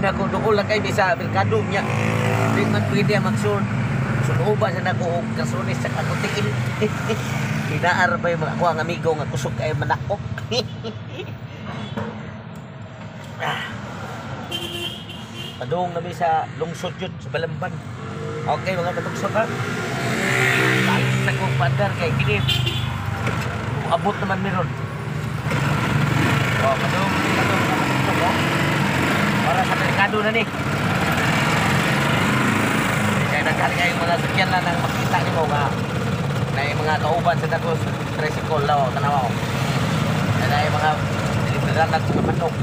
na ko doon lang kay bisa merkado niya. Di man pwede magsud. Sunuba sa nako og kasunis sa ako tingin. Inaar ba yung mga kuha ng amigo nga kusog kay manakop. Padung namin sa lungsod yun, sa Balamban. Okay mga katugsok ha. Talis na kong pandar kay Kinip. Abot naman meron. Padung mga katugsok ho. Para sa merkado na ni. Kaya nagkarga yung mga sakyan na nang makita niyo mo nga na yung mga kauban sa Dagos tricycle lao tanawa ko. Na yung mga diliberan sa manok.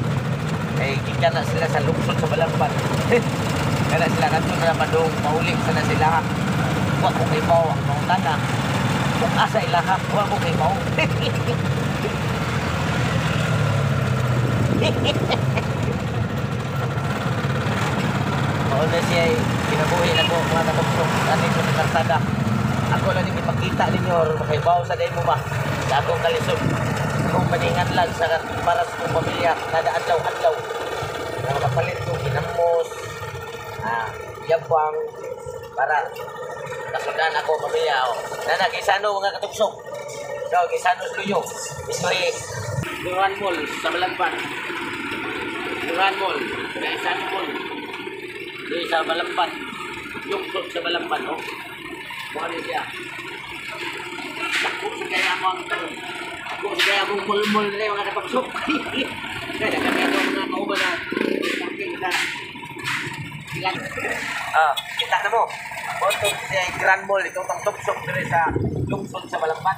Eh kika na sila sa lungsod sa Balamban. Kaya sila nandun na padung maulik sana sila. Huwag ko kay Pao ang mautana. Huwag asa ilaha. Huwag ko kay Pao. Mauna siya kinabuhin ako mga katugsok. Ano yung sa karsada. Ako lang yung ipakita ninyo or makaibaw sa day mo ba sa akong kalisod akong paningan lang sa para sa kong pamilya kada adlaw-adlaw na makapalit kong ginamos yabang para kasundan ako pamilya na gisano mga katugsok so gisano studio ismay Duran Mall sa Balamban Duran Mall Gisano Mall doon sa Balamban yung sa Balamban bukan dia. Aku kaya mo ang tanong. Ako kaya mong mulmul na yung mga katugsok. Kaya kami mga kauban na kita na mo. Ito sa Grand Mall. Ito ang tugsok dito sa lungsod sa Balamban.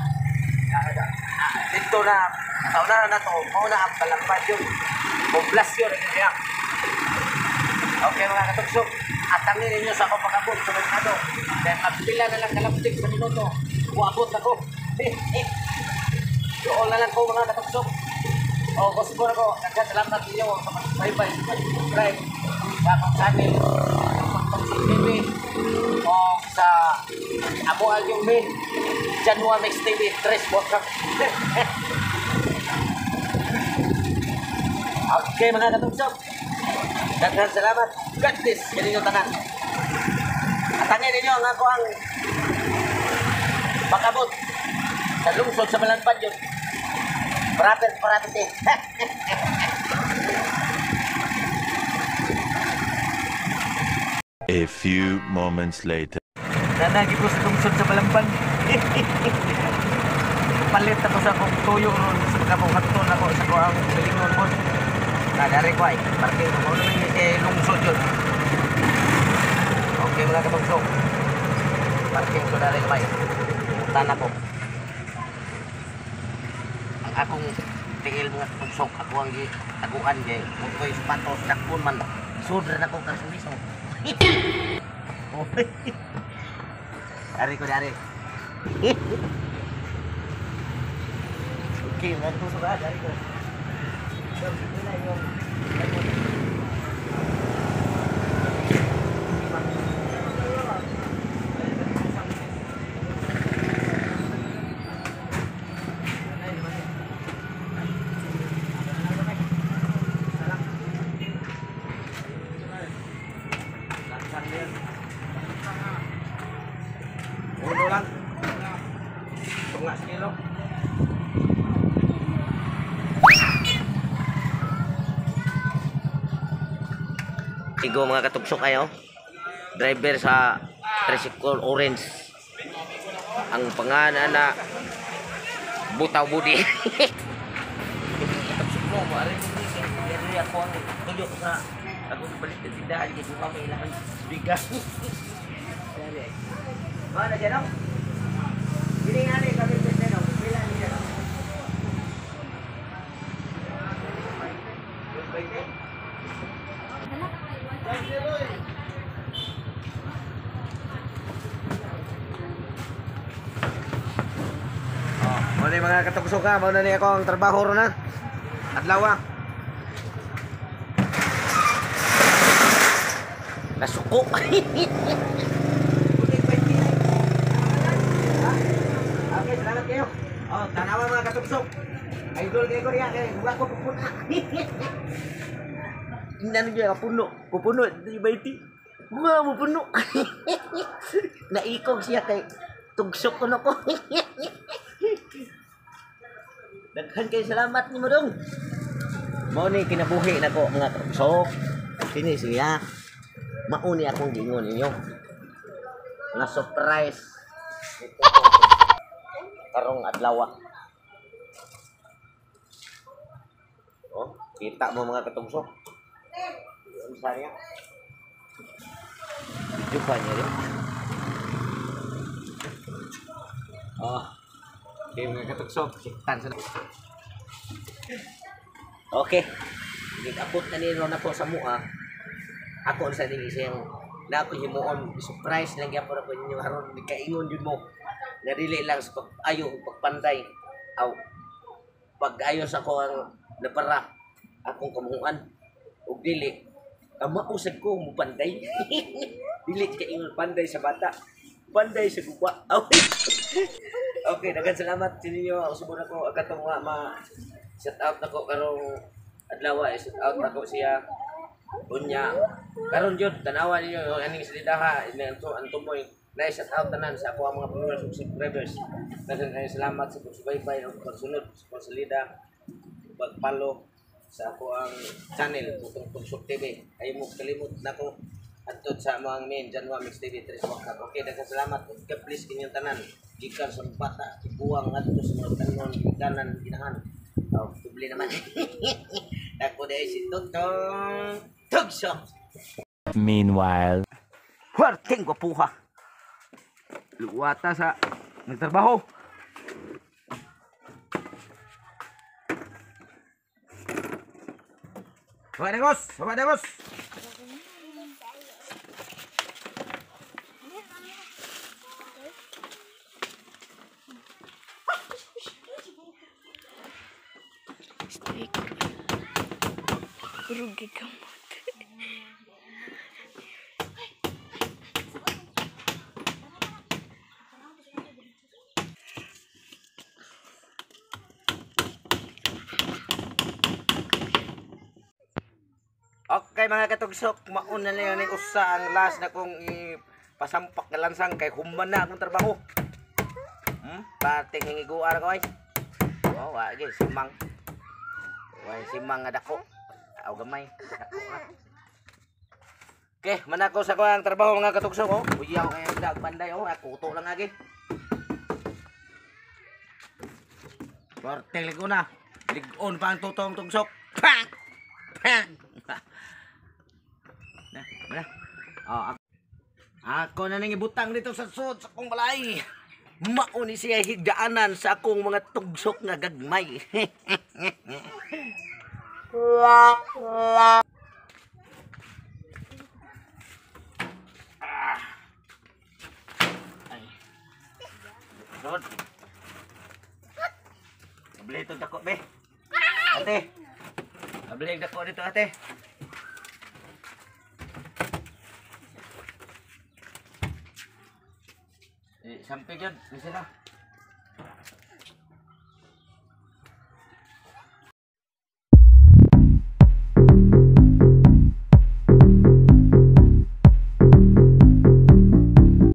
Dito na, kaunahan na ito. Mauna ang Balamban yun. Poblasyon. Okay mga katugsok. Atangin ninyo sa akong pag-abot sa merkado. Dahil magpila na lang kalaptik sa minuto. Uabot ako. Doon na lang ko mga katugsok. Gusto ko na ko. Nagkasalamat ninyo sa mag-bye-bye. Subscribe sa akong channel. Sa TV. O sa Amo Alyong Min. Janua Mix TV. Tres Botrak. Okay mga katugsok. Daghang salamat. God bless. Yan yung tanan. Atangin ninyo ang ako ang pag-abot sa lungsod sa Balamban yun. Parapit eh. A few moments later. Nanagi ko sa lungsod sa Balamban. Palit ako sa akong tuyo ron. Sa pagkabuhaton ako sa ko ang bilingon mo. Dari ko ay, parking ko na yung lungsod yun. Okay mga katugsok. Parking ko dari ko ay. Tana ko. Ang akong tingil mga katugsok, ako ang aguan kay kung ko'y sapatos, sakpon man. Sudra na ko kasulis. Dari ko dari. Okay mga katugsok dari ko. Ulo lang. Tunga sekilo. Igo mga katugsok kayo. Driver sa tricycle orange. Ang pangalan na Butaw Budi. Katugsok mo, maaari mo hindi ako ang tuyo sa akong balik na tindahan kasi pa may ilang bigas. Mana dyan ako? Hindi nga rin kami pwede no. Pila niya no. Muna yung mga katugsok ka, muna niya ako ang trabaho ron na. Adlaw. Nasuko. Okay, salamat kayo. Tanawa mga katugsok. Idol kayo ko riyan, wala ko pupunta. Tingnan niya puno. Pupuno di baiti. Mga mo puno. Naikog siya kay tugsok ko ko. Daghan kay salamat ni mo dong. Mao ni kinabuhi nako mga tugsok. Kini siya. Mauni akong gingon ninyo. Na surprise. Karong adlaw. Oh, kita mo mga katugsok. Ano sa niya? Jumpa niya rin. Oh, okay mga katugsok. Siktan sa okay. Nag-apot na ni Ron ako sa mua. Ako sa ding isang na ako himuon surprise lang gyapon ako ninyo haron kaingon jud mo. Nga dili lang sa pag-ayo pagpanday. Aw pag-ayo sa ko ang napara akong kamuan ug dili mausag ko mo panday. Dili ka ingon panday sa bata. Panday sa guba. Okay, daghang salamat sa inyo. Usubon ako agatong ma set out nako karong adlaw set out nako siya. Unya karon jud tanawa niyo aning salidaha anto mo na set out tanan sa ako ang mga followers ug subscribers. Daghang salamat sa pagsubaybay ug pagsunod sa salida pag-follow sa ako ang channel Tutong Tugsok TV. Ay mo kalimot nako adto sa mga main January Mix TV 3 Wakat. Okay, daghang salamat ug please kinyong tanan gikan sa bata buwang adto sa mga tanon gikanan ginahan. Oh, tubli naman. Ako dai si Tutong Tugsok. Meanwhile, Huarting ko puha. Luwata sa nagtrabaho. Sama deh, Bos. Steak. Rugi kamu. Okay mga katugsok, mauna na yun usa ang last na kong pasampak na lansang kay humban na akong trabaho. Pating hingiguan ko ay. Oh, wagi simang. Way simang nga dako. Aw gamay, dako nga. Okay, manako sa ko ang trabaho mga katugsok oh. Uyaw kay dag banday oh, ako uto lang agi. Portel ko na. Ligon pa ang tutong tugsok. Pang! Pang! Na. Oh, ako na nang ibutang dito sa sud sa akong balay. Mauni siya higdaanan sa akong mga tugsok nga gagmay. Ay. Rod. Abli ito dako be. Ate. Abli dako dito ate. Sampai jud, bisa na.